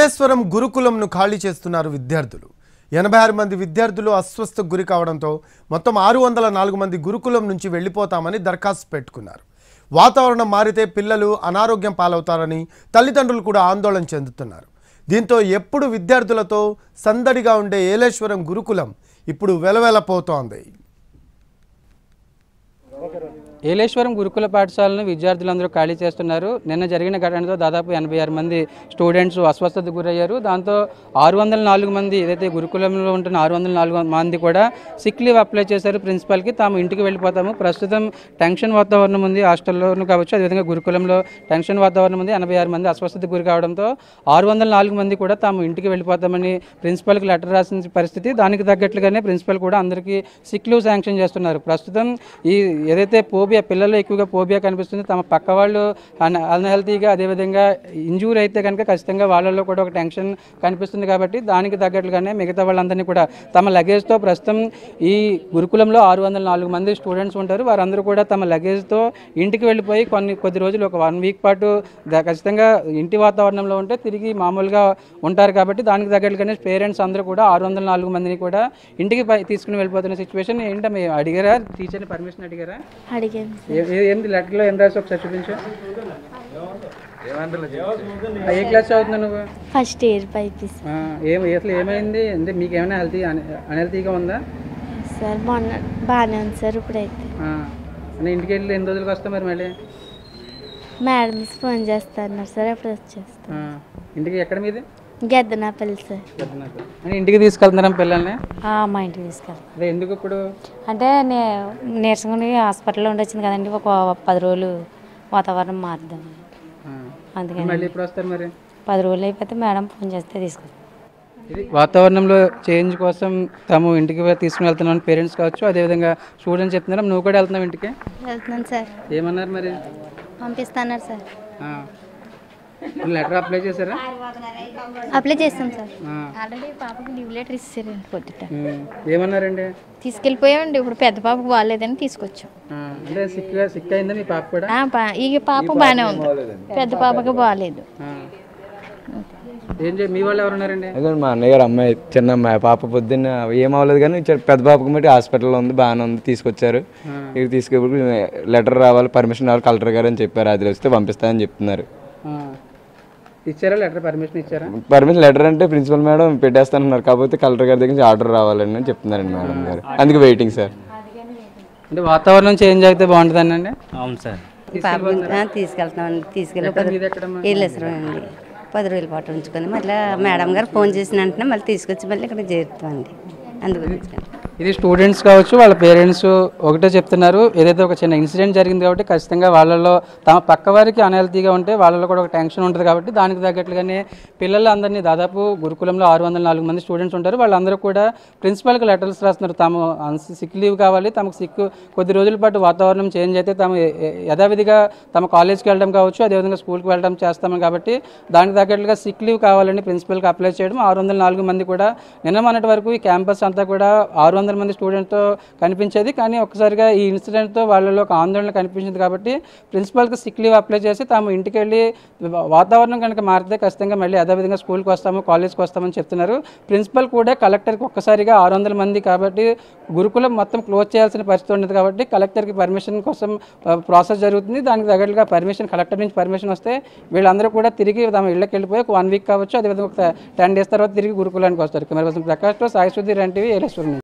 ఏలేశ్వరం గురుకులంను ఖాళీ చేస్తున్నారు విద్యార్థులు. 86 మంది విద్యార్థులు అస్వస్థకు గురి కావడంతో మొత్తం 604 మంది గురుకులం నుంచి వెళ్ళిపోతామని దరఖాస్తు పెట్టుకున్నారు. వాతావరణం మారితే పిల్లలు అనారోగ్యం పాలవుతారని తల్లిదండ్రులు కూడా ఆందోళన చెందుతున్నారు. దీంతో ఎప్పుడు విద్యార్థులతో సందడిగా ఉండే ఏలేశ్వరం గురుకులం ఇప్పుడు వెలవెలపోతోంది. ఏలేశ్వరం గురుకుల పాఠశాలను విద్యార్థులందరూ ఖాళీ చేస్తున్నారు. నిన్న జరిగిన ఘటనతో దాదాపు 86 మంది స్టూడెంట్స్ అస్వస్థతకు గురయ్యారు. దాంతో 604 మంది ఏదైతే గురుకులంలో ఉంటున్న 604 మంది కూడా సిక్ లీవ్ అప్లై చేశారు ప్రిన్సిపల్కి. తాము ఇంటికి వెళ్ళిపోతాము, ప్రస్తుతం టెన్షన్ వాతావరణం ఉంది హాస్టల్లోనూ కావచ్చు, అదేవిధంగా గురుకులంలో టెన్షన్ వాతావరణం ఉంది. 86 మంది అస్వస్థతకు గురి కావడంతో 604 మంది కూడా తాము ఇంటికి వెళ్ళిపోతామని ప్రిన్సిపల్కి లెటర్ రాసిన పరిస్థితి. దానికి తగ్గట్లుగానే ప్రిన్సిపల్ కూడా అందరికీ సిక్ లీవ్ శాంక్షన్ చేస్తున్నారు. ప్రస్తుతం ఈ ఏదైతే పిల్లల్లో ఎక్కువగా ఫోబియా కనిపిస్తుంది. తమ పక్క వాళ్ళు అన్హెల్తీగా అదేవిధంగా ఇంజూరీ అయితే కనుక ఖచ్చితంగా వాళ్ళల్లో కూడా ఒక టెన్షన్ కనిపిస్తుంది. కాబట్టి దానికి తగ్గట్లుగానే మిగతా వాళ్ళందరినీ కూడా తమ లగేజ్తో ప్రస్తుతం ఈ గురుకులంలో 604 మంది స్టూడెంట్స్ ఉంటారు. వారందరూ కూడా తమ లగేజ్తో ఇంటికి వెళ్ళిపోయి కొద్ది రోజులు ఒక 1 వీక్ పాటు ఖచ్చితంగా ఇంటి వాతావరణంలో ఉంటే తిరిగి మామూలుగా ఉంటారు. కాబట్టి దానికి తగ్గట్లుగానే పేరెంట్స్ అందరూ కూడా 604 మందిని కూడా ఇంటికి తీసుకుని వెళ్ళిపోతున్న సిచ్యువేషన్. ఏంటో అడిగారా, టీచర్ని పర్మిషన్ అడిగారా? ఏంటి లెటర్లో ఏం రాసి ఒకసారి చూపించు. ఏ క్లాస్ చదువుతున్నావు నువ్వు? First year BiPC. అసలు ఏమైంది అంటే మీకు ఏమైనా అన్హెల్తీగా ఉందా? సార్ బాగానే ఉంది సార్. ఇప్పుడైతే ఇంటికి వెళ్ళి ఎన్ని రోజులకు వస్తాం మరి? మళ్ళీ మేడమ్స్ ఫోన్ చేస్తున్నారు సార్, అప్పుడు వచ్చేస్తాను. ఇంటికి ఎక్కడ మీది? గెద్దనాపల్లి సార్. ఇంటికి తీసుకెళ్తున్నారా పిల్లల్ని? మా ఇంటికి తీసుకెళ్తాం. అదే ఎందుకు ఇప్పుడు అంటే నీరసంగా హాస్పిటల్లో ఉండి వచ్చింది కదండి, ఒక 10 రోజులు వాతావరణం మారుద్దాం అందుకని. మళ్ళీ ఇప్పుడు వస్తారు మరి? 10 రోజులు అయిపోతే మేడం ఫోన్ చేస్తే తీసుకెళ్తాం. ఇది వాతావరణంలో చేంజ్ కోసం తాము ఇంటికి తీసుకుని వెళ్తున్నాం పేరెంట్స్ కావచ్చు, అదేవిధంగా స్టూడెంట్స్ చెప్తున్నారు. నువ్వు కూడా వెళ్తున్నావు ఇంటికి? వెళ్తున్నాను సార్. ఏమన్నారు మరి? పంపిస్తున్నారు సార్. లెటర్ అప్లై చేశారా? అప్లై చేస్తాం సార్. ఆల్రెడీ పాపకి లీవ్ లెటర్ ఇచ్చారు పొద్దుట. ఏమన్నారండి? తీసుకెళ్ళిపోయామండి. ఇప్పుడు పెద్ద పాపకు బాగాలేదని తీసుకొచ్చాం. అంటే సిక్ అయిందా మీ పాప కూడా? ఈ పాప బాగానే ఉంది, పెద్ద పాపకి బాగాలేదు. మీ వాళ్ళు ఎవరున్నారండి? అదే మా అన్నయ్య గారు అమ్మాయి, చిన్న అమ్మాయి పాప పొద్దున్న ఏం అవ్వలేదు కానీ పెద్ద పాపకి బట్టి హాస్పిటల్లో ఉంది, బాగానే ఉంది, తీసుకొచ్చారు. ఇక్కడ తీసుకెళ్ళి లెటర్ రావాలి, పర్మిషన్ రావాలి కలెక్టర్ గారు అని చెప్పారు. అది వస్తే పంపిస్తానని చెప్తున్నారు. ఇచ్చారా లెటర్? పర్మిషన్ ఇచ్చారా? పర్మిషన్ లెటర్ అంటే ప్రిన్సిపల్ మేడం పెట్టేస్తానన్నారు, కాకపోతే కలెక్టర్ గారి దగ్గర నుంచి ఆర్డర్ రావాలని చెప్తున్నారండి మేడం గారు. అందుకే వెయిటింగ్ సార్. అంటే వాతావరణం చేంజ్ అయితే బాగుంటుందండి. అవును సార్. తీసుకెళ్తామండి. తీసుకెళ్ళి వెళ్ళేసరం అండి 10 రోజుల పాటు ఉంచుకొని మళ్ళీ మేడం గారు ఫోన్ చేసిన వెంటనే మళ్ళీ తీసుకొచ్చి మళ్ళీ ఇక్కడ చేరుతామండి. అందుగురించి ఇది స్టూడెంట్స్ కావచ్చు, వాళ్ళ పేరెంట్స్ ఒకటే చెప్తున్నారు. ఏదైతే ఒక చిన్న ఇన్సిడెంట్ జరిగింది కాబట్టి ఖచ్చితంగా వాళ్ళలో తమ పక్క వారికి అన్హెల్తీగా ఉంటే వాళ్ళలో కూడా ఒక టెన్షన్ ఉంటుంది. కాబట్టి దానికి తగ్గట్లుగానే పిల్లలందరినీ దాదాపు గురుకులంలో 604 మంది స్టూడెంట్స్ ఉంటారు. వాళ్ళందరూ కూడా ప్రిన్సిపల్కి లెటర్స్ రాస్తున్నారు. తాము సిక్ లీవ్ కావాలి, తమకు సిక్ కొద్ది రోజుల పాటు వాతావరణం చేంజ్ అయితే తాము యథావిధిగా తమ కాలేజ్కి వెళ్ళడం కావచ్చు, అదేవిధంగా స్కూల్కి వెళ్ళడం చేస్తాము. కాబట్టి దానికి తగ్గట్లుగా సిక్ లీవ్ కావాలని ప్రిన్సిపల్కి అప్లై చేయడం. 604 మంది కూడా నిన్న మొన్నటి వరకు ఈ క్యాంపస్ అంతా కూడా 600 మంది స్టూడెంట్తో కనిపించేది. కానీ ఒక్కసారిగా ఈ ఇన్సిడెంట్తో వాళ్ళలో ఒక ఆందోళన కనిపించింది. కాబట్టి ప్రిన్సిపల్కి సిక్ లీవ్ అప్లై చేసి తాము ఇంటికి వెళ్ళి వాతావరణం కనుక మారితే ఖచ్చితంగా మళ్ళీ అదేవిధంగా స్కూల్కి వస్తాము, కాలేజ్కి వస్తామని చెప్తున్నారు. ప్రిన్సిపల్ కూడా కలెక్టర్కి ఒక్కసారిగా 600 మంది కాబట్టి గురుకులం మొత్తం క్లోజ్ చేయాల్సిన పరిస్థితి ఉండదు. కాబట్టి కలెక్టర్కి పర్మిషన్ కోసం ప్రాసెస్ జరుగుతుంది. దానికి తగ్గట్టుగా కలెక్టర్ నుంచి పర్మిషన్ వస్తే వీళ్ళందరూ కూడా తిరిగి తమ ఇళ్ళకి వెళ్ళిపోయి ఒక 1 వీక్ కావచ్చు, అదేవిధంగా ఒక 10 డేస్ తర్వాత తిరిగి గురుకులానికి వస్తారు. కెమెరా పర్సన్ ప్రకాష్తో సాయి సుధీర్, ఎన్టీవీ, ఏలేశ్వరం.